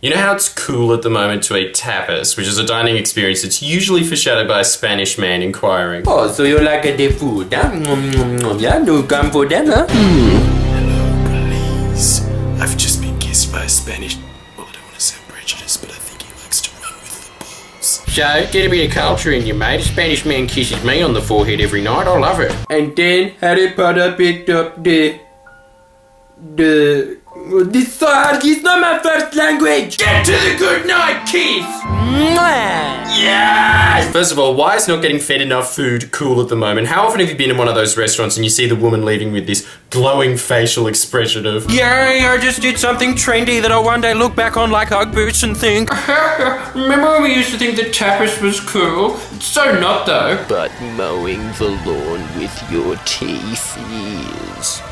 You know how it's cool at the moment to eat tapas, which is a dining experience that's usually foreshadowed by a Spanish man inquiring. Oh, so you like the food, huh? Yeah, no come for that, huh? Please. I've just been kissed by a Spanish... Well, I don't want to sound prejudiced, but I think he likes to run with the balls. So, get a bit of culture in you, mate. A Spanish man kisses me on the forehead every night. I love it. And then Harry Potter picked up this so hard, it's not my first language! Get to the good night kiss! Yes! First of all, why is not getting fed enough food cool at the moment? How often have you been in one of those restaurants and you see the woman leaving with this glowing facial expression of, Yay, I just did something trendy that I'll one day look back on like Ugg boots and think, remember when we used to think that tapas was cool? It's so not though. But mowing the lawn with your teeth is...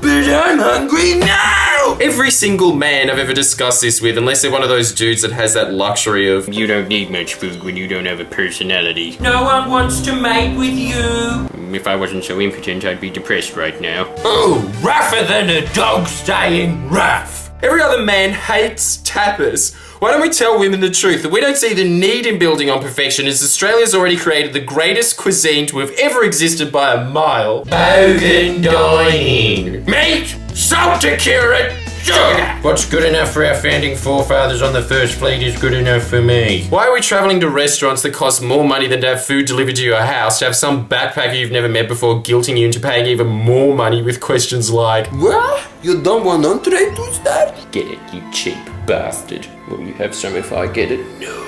But I'm hungry now! every single man I've ever discussed this with, unless they're one of those dudes that has that luxury of, You don't need much food when you don't have a personality. No one wants to mate with you. If I wasn't so impotent, I'd be depressed right now. Oh, rougher than a dog staying rough. every other man hates tapas. Why don't we tell women the truth, that we don't see the need in building on perfection, as Australia's already created the greatest cuisine to have ever existed by a mile. Bogan dining. Meat, salt to cure it, sugar. What's good enough for our founding forefathers on the first fleet is good enough for me. Why are we travelling to restaurants that cost more money than to have food delivered to your house, to have some backpacker you've never met before guilting you into paying even more money with questions like, What? You don't want entree to start? Get it, you cheap bastard. Will you have some if I get it? No.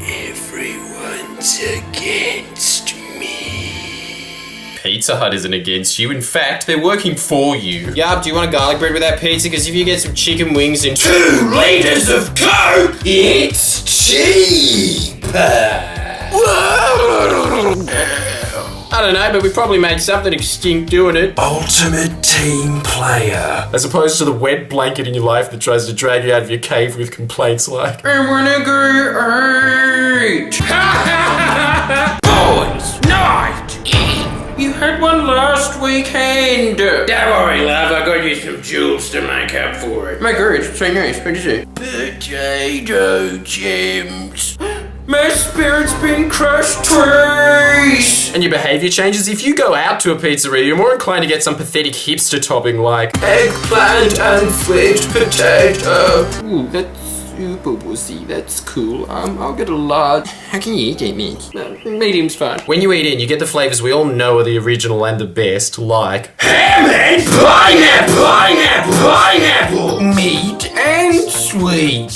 Everyone's against me. Pizza Hut isn't against you. In fact, they're working for you. Yup, do you want a garlic bread with that pizza? Because if you get some chicken wings and 2 liters of Coke, it's cheap. I don't know, but we probably made something extinct doing it. Ultimate team player. As opposed to the wet blanket in your life that tries to drag you out of your cave with complaints like, I wanna go eat. Boys, night. You had one last weekend. Don't worry, love. I got you some jewels to make up for it. My gosh, so nice. What is it? Potato chips. My spirit's been crushed twice. and your behaviour changes. If you go out to a pizzeria, you're more inclined to get some pathetic hipster topping like Eggplant and sweet potato. Ooh, that's super wussy. That's cool. I'll get a large. How can you eat it, Nick? Medium's fine. When you eat in, you get the flavours we all know are the original and the best, like ham and pineapple, meat and sweet.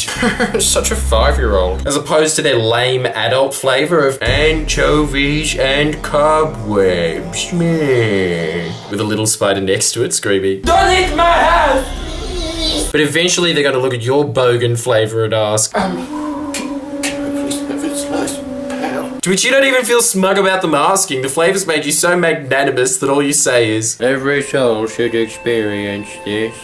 such a 5-year-old. As opposed to their lame adult flavour of anchovies and cobwebs. Meh. With a little spider next to it, screaming, Don't eat my house! But eventually they're going to look at your bogan flavour and ask, Can I please have a slice, pal? to which you don't even feel smug about them asking. The flavours made you so magnanimous that all you say is, Every soul should experience this.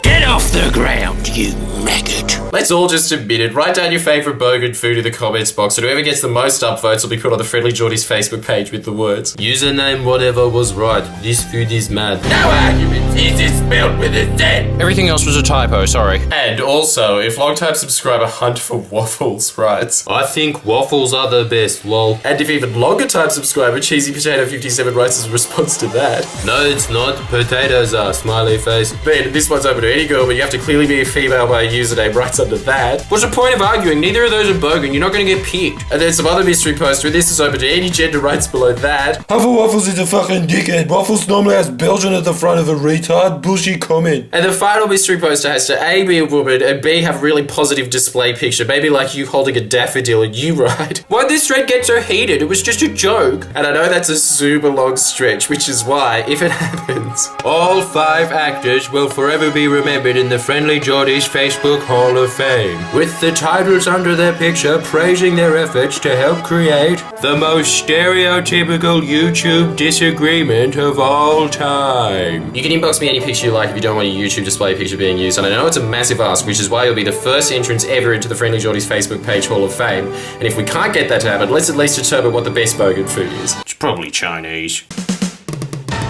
Get off the ground, you maggot. let's all just admit it. Write down your favourite bogan food in the comments box, and whoever gets the most upvotes will be put on the Friendly Geordies Facebook page with the words, username whatever was right, this food is mad. No argument. This is spelled with a Z. Everything else was a typo, sorry. And also, if long-time subscriber Hunt for Waffles writes, I think waffles are the best, lol. And if even longer-time subscriber Cheesy Potato 57 writes as a response to that, no, it's not. Potatoes are, smiley face. Ben, this one's open to any girl, but you have to clearly be a female by a username writes under that. What's the point of arguing? Neither of those are bogan. You're not going to get picked. And then some other mystery poster, this is open to any gender writes below that. Waffles is a fucking dickhead. Waffles normally has Belgian at the front of a retard. Bullshit comment. And the final mystery poster has to A, be a woman, and B, have a really positive display picture. Maybe like you holding a daffodil and you write, Why'd this thread get so heated? It was just a joke. and I know that's a super long stretch, which is why, if it happens, All 5 actors will forever be remembered in the Friendly Geordies Facebook Hall of Fame, with the titles under their picture praising their efforts to help create the most stereotypical YouTube disagreement of all time. you can inbox me any picture you like if you don't want your YouTube display picture being used. And I know it's a massive ask, which is why you'll be the first entrance ever into the Friendly Geordies Facebook page Hall of Fame. And if we can't get that to happen, let's at least determine what the best bogan food is. It's probably Chinese.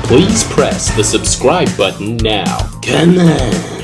please press the subscribe button now. Come on.